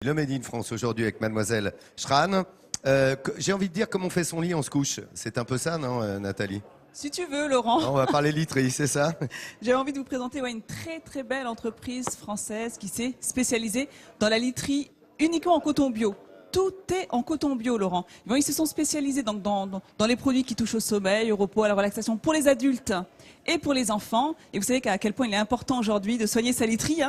Le Made in France aujourd'hui avec Mademoiselle Schran. J'ai envie de dire comment on fait son lit, on se couche. C'est un peu ça, non, Nathalie? Si tu veux, Laurent. Non, on va parler literie, c'est ça? J'ai envie de vous présenter une très très belle entreprise française qui s'est spécialisée dans la literie uniquement en coton bio. Tout est en coton bio, Laurent. Ils se sont spécialisés dans les produits qui touchent au sommeil, au repos, à la relaxation pour les adultes et pour les enfants. Et vous savez à quel point il est important aujourd'hui de soigner sa literie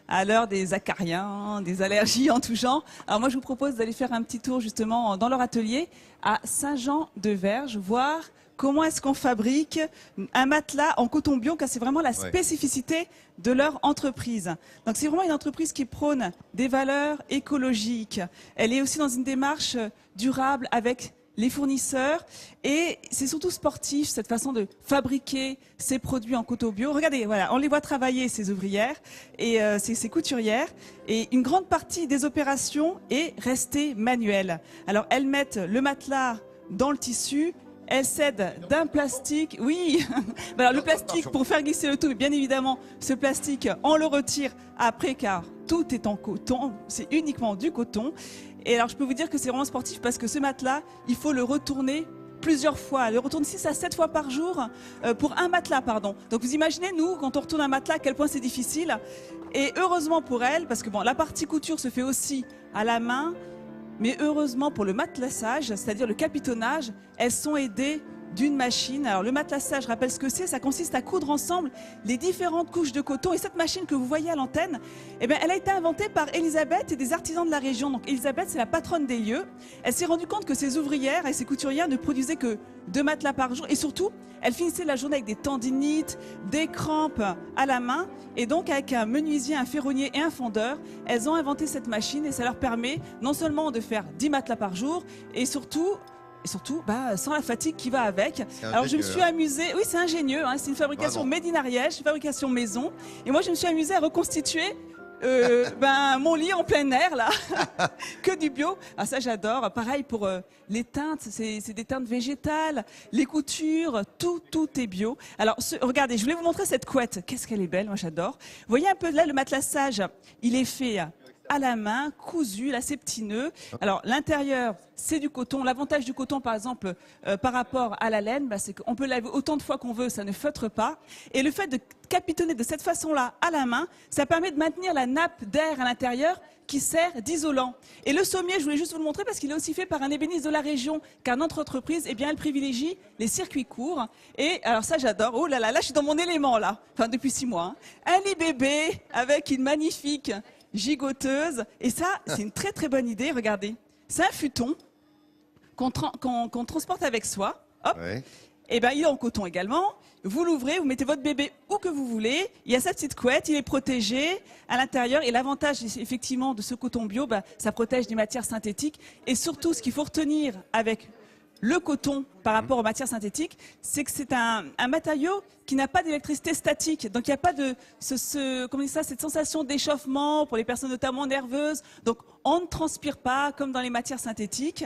à l'heure des acariens, des allergies en tout genre. Alors moi, je vous propose d'aller faire un petit tour justement dans leur atelier à Saint-Jean-de-Verge, voir comment est-ce qu'on fabrique un matelas en coton bio, car c'est vraiment la spécificité de leur entreprise. Donc c'est vraiment une entreprise qui prône des valeurs écologiques. Elle est aussi dans une démarche durable avec les fournisseurs et c'est surtout sportif cette façon de fabriquer ces produits en coton bio. Regardez, voilà, on les voit travailler, ces ouvrières et ces couturières, et une grande partie des opérations est restée manuelle. Alors elles mettent le matelas dans le tissu. Elle s'aide d'un plastique, oui. Alors le plastique pour faire glisser le tout, bien évidemment, ce plastique, on le retire après car tout est en coton, c'est uniquement du coton. Et alors je peux vous dire que c'est vraiment sportif parce que ce matelas, il faut le retourner plusieurs fois, le retourne 6 à 7 fois par jour pour un matelas, pardon. Donc vous imaginez, nous, quand on retourne un matelas, à quel point c'est difficile. Et heureusement pour elle, parce que bon, la partie couture se fait aussi à la main. Mais heureusement pour le matelassage, c'est-à-dire le capitonnage, elles sont aidées d'une machine. Alors le matelassage, je rappelle ce que c'est, ça consiste à coudre ensemble les différentes couches de coton. Et cette machine que vous voyez à l'antenne, eh bien, elle a été inventée par Elisabeth et des artisans de la région. Donc Elisabeth, c'est la patronne des lieux. Elle s'est rendue compte que ces ouvrières et ces couturières ne produisaient que 2 matelas par jour. Et surtout, elles finissaient la journée avec des tendinites, des crampes à la main. Et donc, avec un menuisier, un ferronnier et un fondeur, elles ont inventé cette machine et ça leur permet non seulement de faire 10 matelas par jour, et surtout sans la fatigue qui va avec. Alors je me suis amusée, oui c'est ingénieux, c'est une fabrication made in Ariège, une fabrication maison. Et moi je me suis amusée à reconstituer mon lit en plein air là, que du bio. Ah ça j'adore. Pareil pour les teintes, c'est des teintes végétales, les coutures, tout est bio. Alors regardez, je voulais vous montrer cette couette. Qu'est-ce qu'elle est belle, moi j'adore. Vous voyez un peu là le matelassage, il est fait à la main, cousu, là c'est petits nœuds. Alors l'intérieur c'est du coton. L'avantage du coton par exemple par rapport à la laine, c'est qu'on peut laver autant de fois qu'on veut, ça ne feutre pas. Et le fait de capitonner de cette façon-là à la main, ça permet de maintenir la nappe d'air à l'intérieur qui sert d'isolant. Et le sommier, je voulais juste vous le montrer parce qu'il est aussi fait par un ébéniste de la région, car notre entreprise, eh bien, elle privilégie les circuits courts. Et alors ça, j'adore. Oh là là, là, je suis dans mon élément là. Enfin, depuis 6 mois. Un lit bébé avec une magnifique gigoteuse. Et ça, c'est une très très bonne idée. Regardez, c'est un futon qu'on transporte avec soi. Hop. Ouais. Et ben, il est en coton également. Vous l'ouvrez, vous mettez votre bébé où que vous voulez. Il y a sa petite couette, il est protégé à l'intérieur. Et l'avantage, effectivement, de ce coton bio, ça protège des matières synthétiques. Et surtout, ce qu'il faut retenir avec le coton par rapport aux matières synthétiques, c'est que c'est un matériau qui n'a pas d'électricité statique. Donc il n'y a pas de cette sensation d'échauffement pour les personnes notamment nerveuses. Donc on ne transpire pas comme dans les matières synthétiques.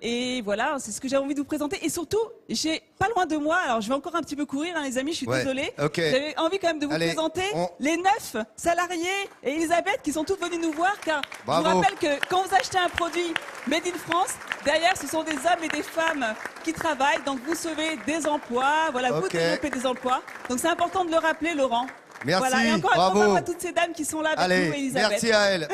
Et voilà, c'est ce que j'ai envie de vous présenter. Et surtout, j'ai pas loin de moi, alors je vais encore un petit peu courir, les amis, je suis désolée. Okay. J'avais envie quand même de vous présenter les 9 salariés et Elisabeth qui sont toutes venues nous voir, car je vous rappelle que quand vous achetez un produit Made in France, derrière ce sont des hommes et des femmes qui travaillent, donc vous sauvez des emplois, voilà, vous développez des emplois. Donc c'est important de le rappeler, Laurent. Merci, voilà. Et encore bravo. un grand bravo à toutes ces dames qui sont là avec nous et Elisabeth. Merci à elle.